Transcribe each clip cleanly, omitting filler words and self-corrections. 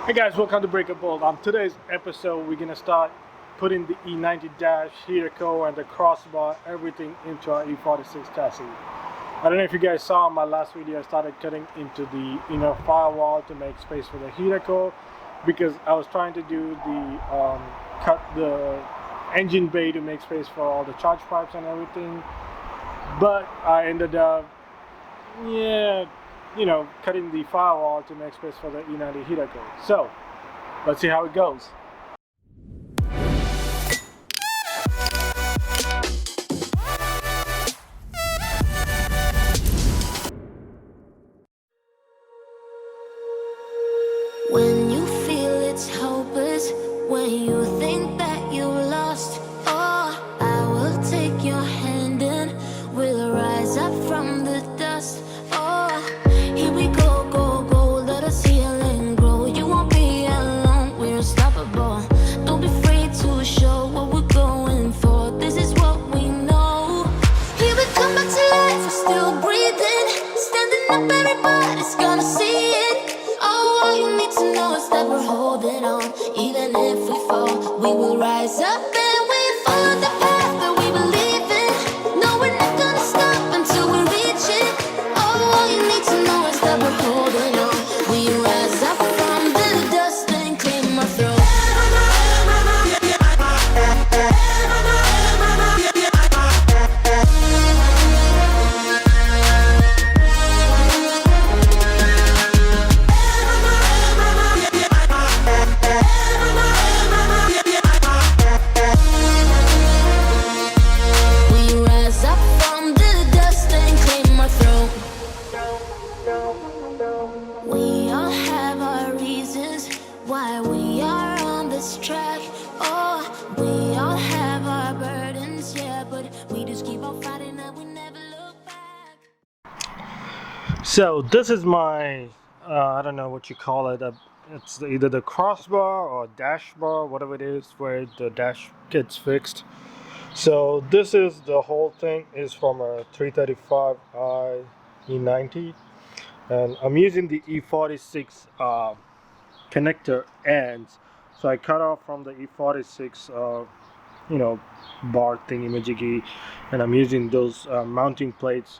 Hey guys, welcome to Breaker Bold. On today's episode, we're gonna start putting the E90 dash, heater core, and the crossbar, everything into our E46 chassis. I don't know if you guys saw in my last video, I started cutting into the inner firewall to make space for the heater core because I was trying to do the cut the engine bay to make space for all the charge pipes and everything, but I ended up cutting the firewall to make space for the E90 heater core. So let's see how it goes. When you feel it's hopeless, when you think that you lost, oh, I will take your hand and we'll rise up from the dust. Oh, here we go, go, go, let us heal and grow. You won't be alone, we're unstoppable. Don't be afraid to show what we're going for. This is what we know. Here we come back to life, we're still breathing. Standing up, everybody's gonna see it. Oh, all you need to know is that we're holding on. Even if we fall, we will rise up and we follow the path that we believe in. No, we're not gonna stop until we reach it. Oh, all you need to know is that we're holding on. We rise up from the dust and claim our throne. We rise up from the dust and claim our throne. We all have our reasons why we are on this track. Oh, we all have our burdens, yeah, but we just keep on fighting and we never look back. So this is my, I don't know what you call it. It's either the crossbar or dash bar, whatever it is, where the dash gets fixed. So this is the whole thing is from a 335i E90, and I'm using the E46 connector ends. So I cut off from the E46 bar thingy majiggy, and I'm using those mounting plates,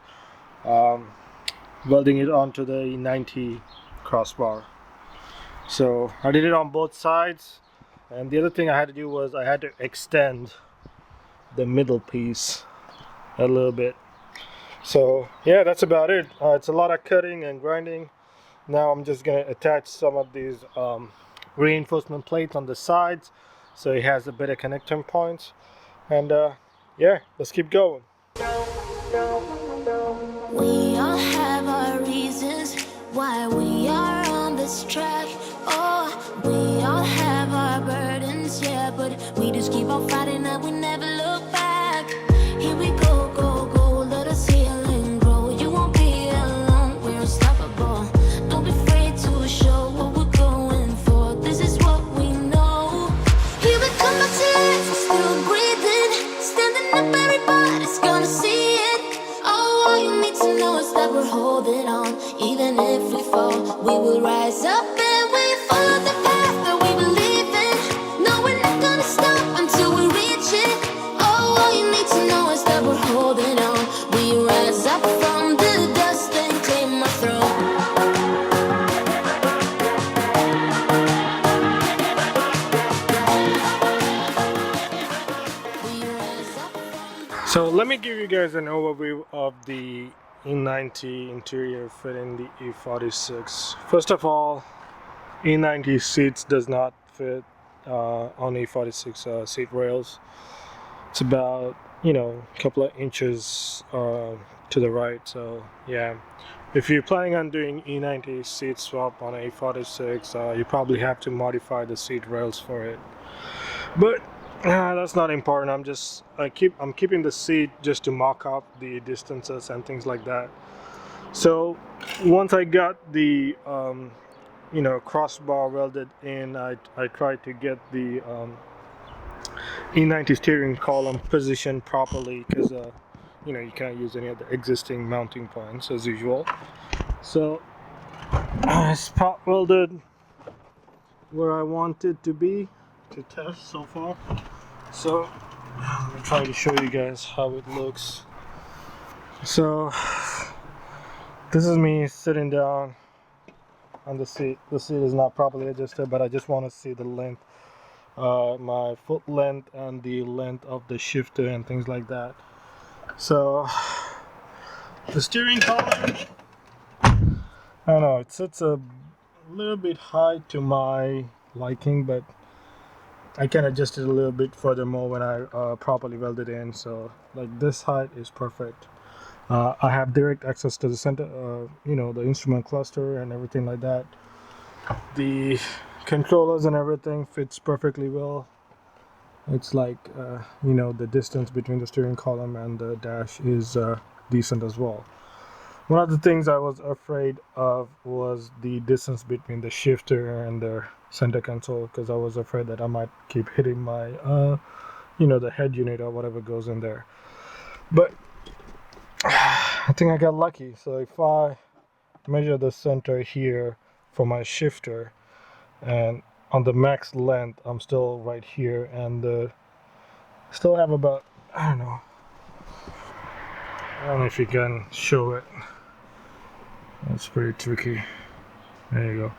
welding it onto the E90 crossbar. So I did it on both sides, and the other thing I had to do was I had to extend the middle piece a little bit. So yeah, that's about it. It's a lot of cutting and grinding. Now I'm just gonna attach some of these reinforcement plates on the sides so it has a better connecting points, and yeah, let's keep going. We all have our reasons why we are on this track. Oh, we all have our burdens, yeah, but we just keep on fighting and we never look back. Here we go, go, go, let us heal and grow. You won't be alone, we're unstoppable. Don't be afraid to show what we're going for. This is what we know. Here we come back to life, we're still breathing. Standing up, everybody's gonna see it. Oh, all you need to know is that we're holding on. Even if we fall, we will rise up and we follow the path that we believe in. No, we're not gonna stop until we reach it. Oh, all you need to know is that we're holding on. We rise up from the dust and claim our throne. We rise up from So let me give you guys an overview of the E90 interior fitting the E46. First of all, E90 seats does not fit on E46 seat rails. It's about a couple of inches to the right. So yeah, if you're planning on doing E90 seat swap on a E46, you probably have to modify the seat rails for it. But that's not important. I'm keeping the seat just to mock up the distances and things like that. So once I got the crossbar welded in, I tried to get the E90 steering column positioned properly, because you can't use any of the existing mounting points as usual. So spot welded where I want it to be to test so far. So let me try to show you guys how it looks. So this is me sitting down on the seat. The seat is not properly adjusted, but I just want to see the length, my foot length and the length of the shifter and things like that. So the steering column, I don't know, it sits a little bit high to my liking, but I can adjust it a little bit furthermore when I properly weld it in. So like this height is perfect. I have direct access to the center, you know, the instrument cluster and everything like that. The controllers and everything fits perfectly well. It's like, you know, the distance between the steering column and the dash is decent as well. One of the things I was afraid of was the distance between the shifter and the center console, because I was afraid that I might keep hitting my, you know, the head unit or whatever goes in there. But I think I got lucky. So if I measure the center here for my shifter, and on the max length I'm still right here, and still have about, I don't know if you can show it. It's pretty tricky. There you go.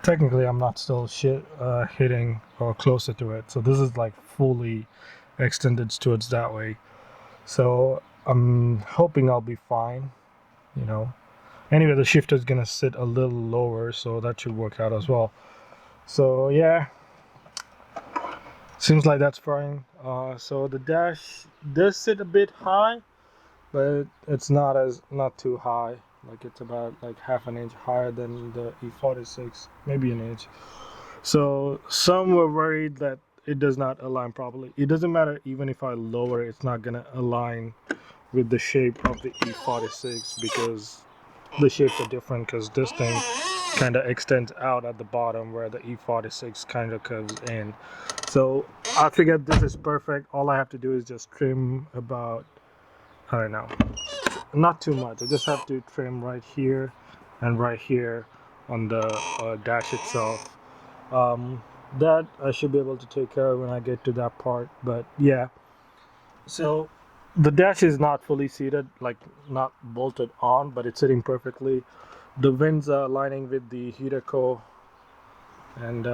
Technically I'm not still hitting or closer to it, so this is like fully extended towards that way. So I'm hoping I'll be fine, you know. Anyway, the shifter is gonna sit a little lower, so that should work out as well. So yeah, seems like that's fine. So the dash does sit a bit high, but it's not too high. Like it's about like half an inch higher than the E46, maybe an inch. So some were worried that it does not align properly. It doesn't matter, even if I lower it, it's not gonna align with the shape of the E46, because the shapes are different, because this thing kind of extends out at the bottom where the E46 kind of curves in. So I figured this is perfect. All I have to do is just trim about, I don't know, not too much. I just have to trim right here and right here on the dash itself. That I should be able to take care of when I get to that part. But yeah, so the dash is not fully seated, like not bolted on, but it's sitting perfectly. The vents are aligning with the heater core, and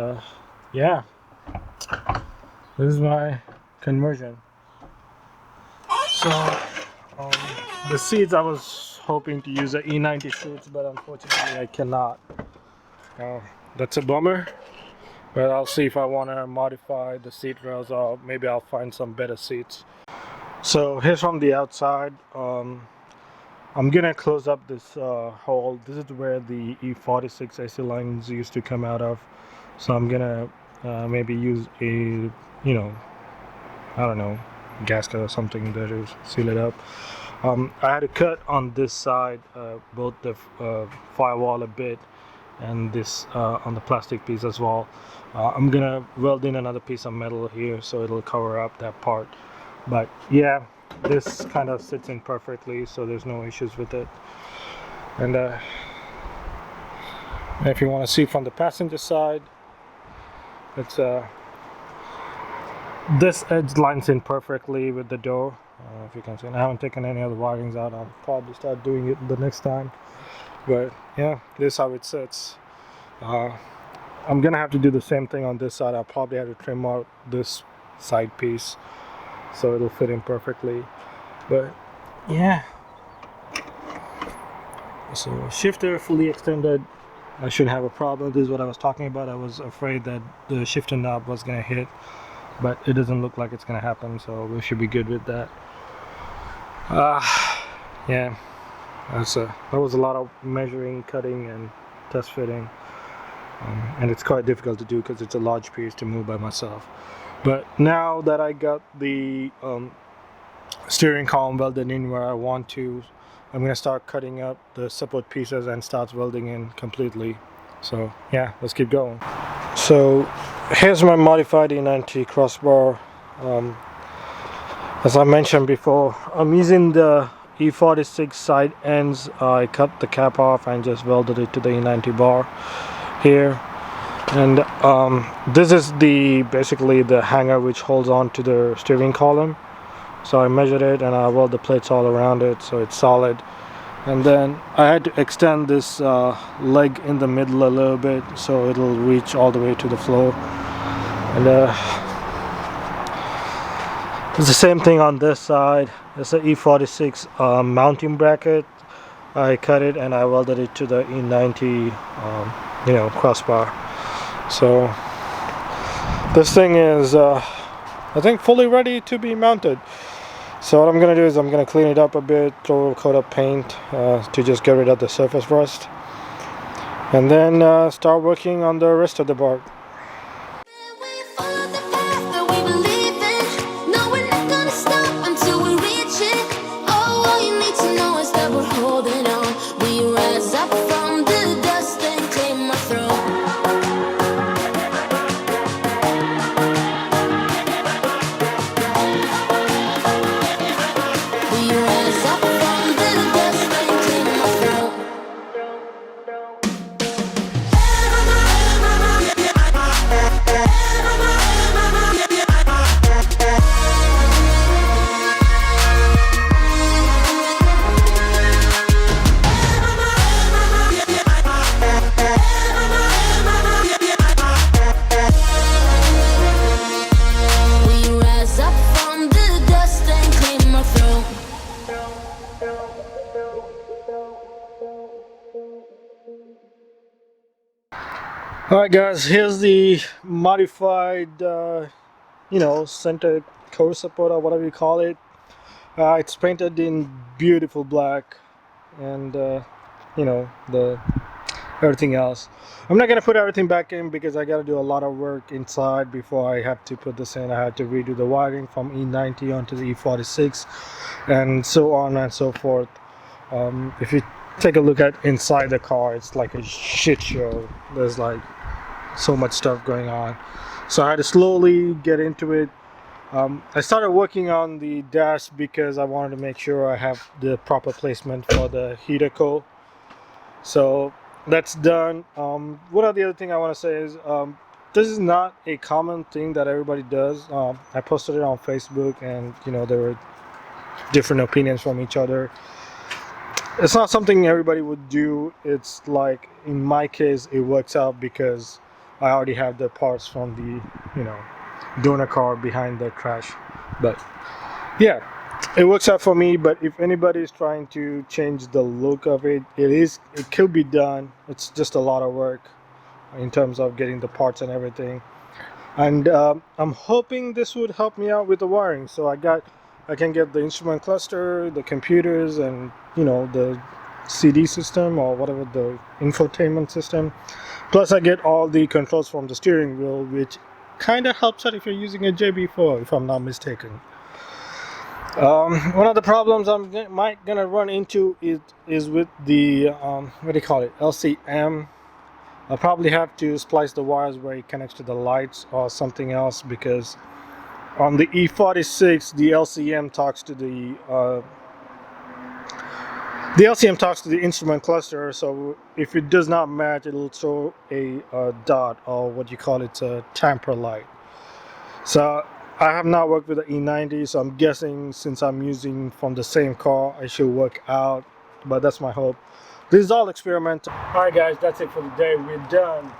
yeah, this is my conversion. So the seats, I was hoping to use the E90 seats, but unfortunately I cannot. That's a bummer. But I'll see if I want to modify the seat rails, or maybe I'll find some better seats. So here's from the outside. I'm gonna close up this hole. This is where the E46 AC lines used to come out of. So I'm gonna maybe use a, you know, I don't know, gasket or something there to seal it up. I had to cut on this side, both the firewall a bit, and this on the plastic piece as well. I'm gonna weld in another piece of metal here, so it'll cover up that part. But yeah, this kind of sits in perfectly, so there's no issues with it. And if you want to see from the passenger side, it's this edge lines in perfectly with the door. If you can see, and I haven't taken any other wirings out. I'll probably start doing it the next time. But yeah, this is how it sits. I'm gonna have to do the same thing on this side. I'll probably have to trim out this side piece so it'll fit in perfectly. But yeah, so shifter fully extended, I shouldn't have a problem. This is what I was talking about. I was afraid that the shifter knob was gonna hit, but it doesn't look like it's gonna happen, so we should be good with that. Yeah, that was a lot of measuring, cutting, and test fitting, and it's quite difficult to do because it's a large piece to move by myself. But now that I got the steering column welded in where I want to, I'm gonna start cutting up the support pieces and start welding in completely. So yeah, let's keep going. So here's my modified E90 crossbar. As I mentioned before, I'm using the E46 side ends. I cut the cap off and just welded it to the E90 bar. here. And this is basically the hanger which holds on to the steering column. So I measured it and I weld the plates all around it so it's solid. And then I had to extend this leg in the middle a little bit so it'll reach all the way to the floor. And it's the same thing on this side. It's an E46 mounting bracket. I cut it and I welded it to the E90 crossbar. So this thing is I think fully ready to be mounted. So what I'm gonna do is I'm gonna clean it up a bit, throw a coat of paint to just get rid of the surface rust, and then start working on the rest of the part. Alright guys, here's the modified center core support or whatever you call it. It's painted in beautiful black and the everything else. I'm not gonna put everything back in because I gotta do a lot of work inside before I have to put this in. I had to redo the wiring from E90 onto the E46 and so on and so forth. If you take a look at inside the car, it's like a shit show. There's like so much stuff going on, so I had to slowly get into it. I started working on the dash because I wanted to make sure I have the proper placement for the heater coil. So that's done. One of the other thing I want to say is this is not a common thing that everybody does. I posted it on Facebook and there were different opinions from each other. It's not something everybody would do. It's like in my case it works out because I already have the parts from the donor car behind the crash. But yeah, it works out for me. But if anybody is trying to change the look of it, it could be done. It's just a lot of work in terms of getting the parts and everything. And I'm hoping this would help me out with the wiring. So I can get the instrument cluster, the computers, and the CD system or whatever, the infotainment system. Plus I get all the controls from the steering wheel, which kind of helps out if you're using a JB4, if I'm not mistaken. One of the problems I'm gonna run into is with the what do you call it, LCM. I'll probably have to splice the wires where it connects to the lights or something else, because on the E46 the LCM talks to the instrument cluster, so if it does not match, it'll throw a dot, or what you call it, a tamper light. So I have not worked with the E90, so I'm guessing since I'm using from the same car, I should work out, but that's my hope. This is all experimental. Alright guys, that's it for the day. We're done.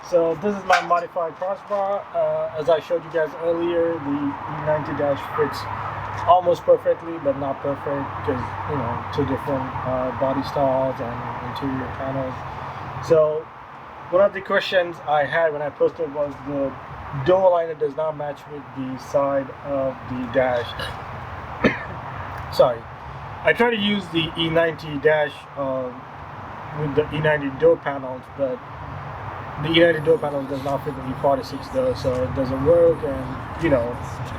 So this is my modified crossbar. As I showed you guys earlier, the E90 dash fits almost perfectly, but not perfect, because two different body styles and interior panels. So one of the questions I had when I posted was the door liner does not match with the side of the dash. Sorry, I tried to use the E90 dash with the E90 door panels, but the E90 door panel does not fit the E46 though, so it doesn't work. And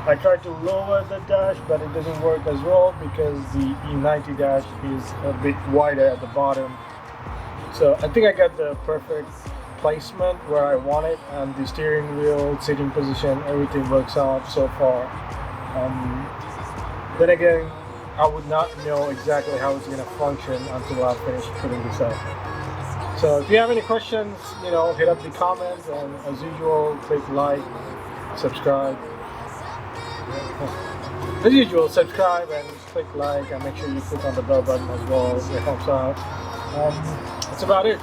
I tried to lower the dash, but it doesn't work as well because the E90 dash is a bit wider at the bottom. So I think I got the perfect placement where I want it, and the steering wheel, sitting position, everything works out so far. Then again, I would not know exactly how it's going to function until I finish putting this up. So if you have any questions, hit up the comments, and as usual, click like, subscribe. As usual, subscribe and click like, and make sure you click on the bell button as well. It helps out. That's about it.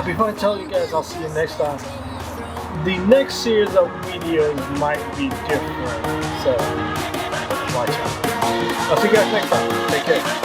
Before I tell you guys, I'll see you next time. The next series of videos might be different, so watch out. I'll see you guys next time. Take care.